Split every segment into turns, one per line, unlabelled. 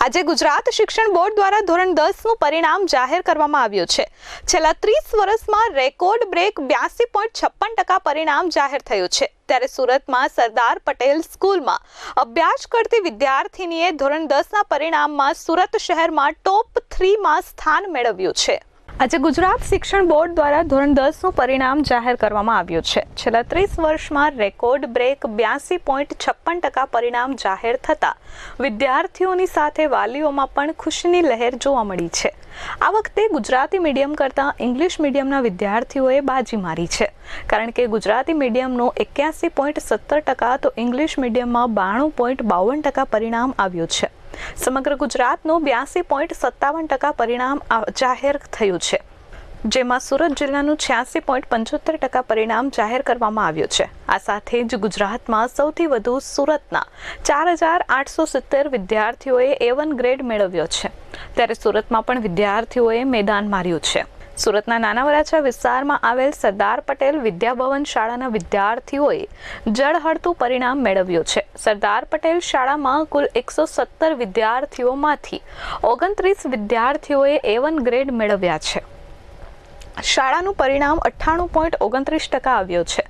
આજે ગુજરાત શિક્ષણ બોર્ડ દ્વારા ધોરણ 10નું પરિણામ જાહેર કરવામાં આવ્યું છે। છેલ્લા 30 વર્ષમાં રેકોર્ડ બ્રેક 82.56% પરિણામ જાહેર થયું છે। ત્યારે સુરતમાં સરદાર પટેલ સ્કૂલમાં અભ્યાસ કરતી વિદ્યાર્થીનીએ ધોરણ 10ના પરિણામમાં સુરત શહેરમાં ટોપ 3માં સ્થાન મેળવ્યું છે। આજે ગુજરાત શિક્ષણ બોર્ડ દ્વારા ધોરણ 10નું પરિણામ જાહેર કરવામાં આવ્યું છે। છેલ્લા 30 વર્ષમાં રેકોર્ડ બ્રેક 82.56% પરિણામ જાહેર થતાં વિદ્યાર્થીઓની સાથે વાલીઓમાં પણ ખુશીની લહેર જોવા મળી છે। આ વખતે ગુજરાતી મીડિયમ કરતાં ઇંગ્લિશ મીડિયમના વિદ્યાર્થીઓએ બાજી મારી છે, કારણ કે ગુજરાતી મીડિયમનો 81.70% તો ઇંગ્લિશ મિડિયમમાં 92.52% પરિણામ આવ્યું છે। સમગ્ર ગુજરાતનું 82.57% પરિણામ જાહેર થયું છે, જેમાં સુરત જિલ્લાનું 86.75% પરિણામ જાહેર કરવામાં આવ્યું છે। આ સાથે જ ગુજરાતમાં સૌથી વધુ સુરતના 4870 વિદ્યાર્થીઓએ A1 ગ્રેડ મેળવ્યો છે। ત્યારે સુરતમાં પણ વિદ્યાર્થીઓએ મેદાન માર્યું છે। સુરતના નાના વરાછા વિસ્તારમાં આવેલ સરદાર પટેલ વિદ્યાભવન શાળાના વિદ્યાર્થીઓએ જળહળતું પરિણામ મેળવ્યું છે। સરદાર પટેલ શાળામાં કુલ 117 વિદ્યાર્થીઓમાંથી 29 વિદ્યાર્થીઓએ A1 ગ્રેડ મેળવ્યા છે। શાળાનું પરિણામ 98.29% આવ્યું છે।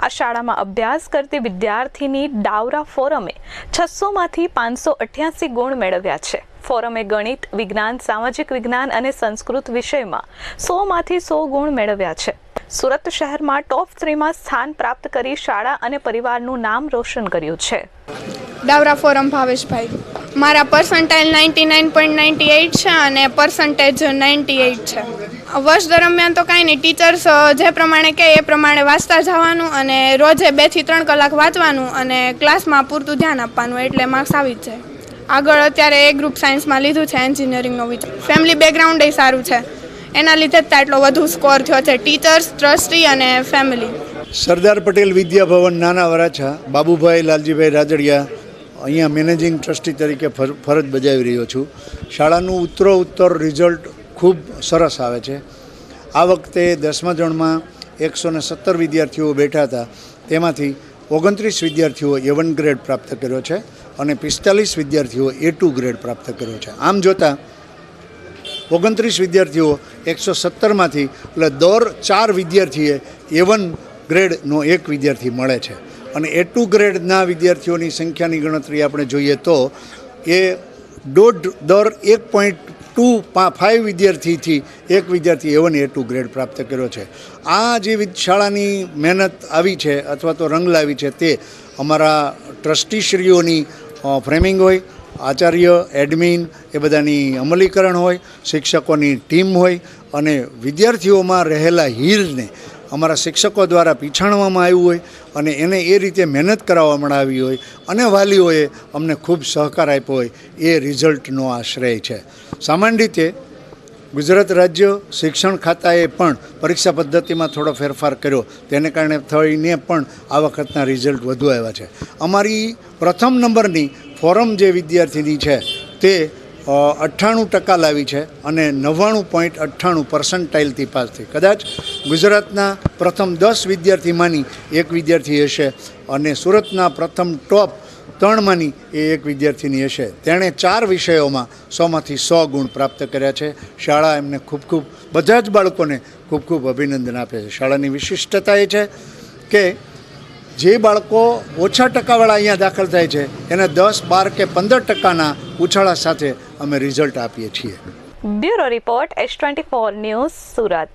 આ શાળામાં અભ્યાસ કરતી વિદ્યાર્થીની ડાવરા ફોરમે 600માંથી 588 ગુણ મેળવ્યા છે। ફોરમે ગણિત, વિજ્ઞાન, સામાજિક વિજ્ઞાન અને સંસ્કૃત વિષયમાં 100માંથી 100 ગુણ મેળવ્યા છે। સુરત શહેરમાં ટોપ 3માં સ્થાન પ્રાપ્ત કરી શાળા અને પરિવારનું નામ રોશન કર્યું છે।
ડાવરા ફોરમ ભાવેશભાઈ, મારા પર્સન્ટાઇલ 99.98 છે અને પર્સન્ટેજ 98 છે। વર્ષ દરમિયાન તો કાંઈ નહીં, ટીચર્સ જે પ્રમાણે કહે એ પ્રમાણે વાંચતા જવાનું અને રોજે 2 થી 3 કલાક વાંચવાનું અને ક્લાસમાં પૂરતું ધ્યાન આપવાનું, એટલે માર્ક્સ આવી જ જાય। આગળ અત્યારે એ ગ્રુપ સાયન્સમાં લીધું છે, એન્જિનિયરિંગનો વિચાર। ફેમિલી બેકગ્રાઉન્ડ એ સારું છે, એના લીધે જ એટલો વધુ સ્કોર થયો છે, ટીચર્સ, ટ્રસ્ટી અને ફેમિલી।
સરદાર પટેલ વિદ્યાભવન નાના વરાછા, બાબુભાઈ લાલજીભાઈ રાજડિયા અહીંયા મેનેજિંગ ટ્રસ્ટી તરીકે ફરજ બજાવી રહ્યો છું। શાળાનું ઉત્તરોત્તર રિઝલ્ટ ખૂબ સરસ આવે છે। આ વખતે 10મા ધોરણમાં 117 વિદ્યાર્થીઓ બેઠા હતા, તેમાંથી 29 વિદ્યાર્થીઓ A1 ગ્રેડ પ્રાપ્ત કર્યો છે અને 45 વિદ્યાર્થીઓ A2 ગ્રેડ પ્રાપ્ત કર્યો છે। આમ જોતાં 29 વિદ્યાર્થીઓ 117માંથી એટલે દર 4 વિદ્યાર્થીએ A1 ગ્રેડનો એક વિદ્યાર્થી મળે છે અને A2 ગ્રેડના વિદ્યાર્થીઓની સંખ્યાની ગણતરી આપણે જોઈએ તો એ દર 1.25 વિદ્યાર્થીથી એક વિદ્યાર્થી A1 A2 ગ્રેડ પ્રાપ્ત કર્યો છે। આ જે શાળાની મહેનત આવી છે અથવા તો રંગ લાવી છે તે અમારા ટ્રસ્ટીશ્રીઓની ફ્રેમિંગ હોય, આચાર્ય, એડમિન એ બધાની અમલીકરણ હોય, શિક્ષકોની ટીમ હોય અને વિદ્યાર્થીઓમાં રહેલા હીરને અમારા શિક્ષકો દ્વારા પીછાણવામાં આવ્યું હોય અને એને એ રીતે મહેનત કરાવવામાં આવી હોય અને વાલીઓએ અમને ખૂબ સહકાર આપ્યો હોય, એ રિઝલ્ટનો આ શ્રેય છે। સામાન્ય રીતે ગુજરાત રાજ્ય શિક્ષણ ખાતાએ પણ પરીક્ષા પદ્ધતિમાં થોડો ફેરફાર કર્યો, તેને કારણે થઈને પણ આ વખતના રિઝલ્ટ વધુ આવ્યા છે। અમારી પ્રથમ નંબરની ફોરમ જે વિદ્યાર્થીની છે તે 98% લાવી છે અને 99.98 પર્સન્ટાઇલથી પાસ થઈ। કદાચ ગુજરાતના પ્રથમ 10 વિદ્યાર્થીમાંની એક વિદ્યાર્થી હશે અને સુરતના પ્રથમ ટોપ 3માંની એ એક વિદ્યાર્થીની હશે। તેણે 4 વિષયોમાં 100માંથી 100 ગુણ પ્રાપ્ત કર્યા છે। શાળા એમને ખૂબ બધા જ બાળકોને ખૂબ અભિનંદન આપે છે। શાળાની વિશિષ્ટતા એ છે કે જે બાળકો ઓછા ટકાવાળા અહીંયા દાખલ થાય છે એને 10, 12 કે 15%ના ઉછાળા સાથે અમે રિઝલ્ટ આપીએ છીએ।
Bureau report S24 news, Surat.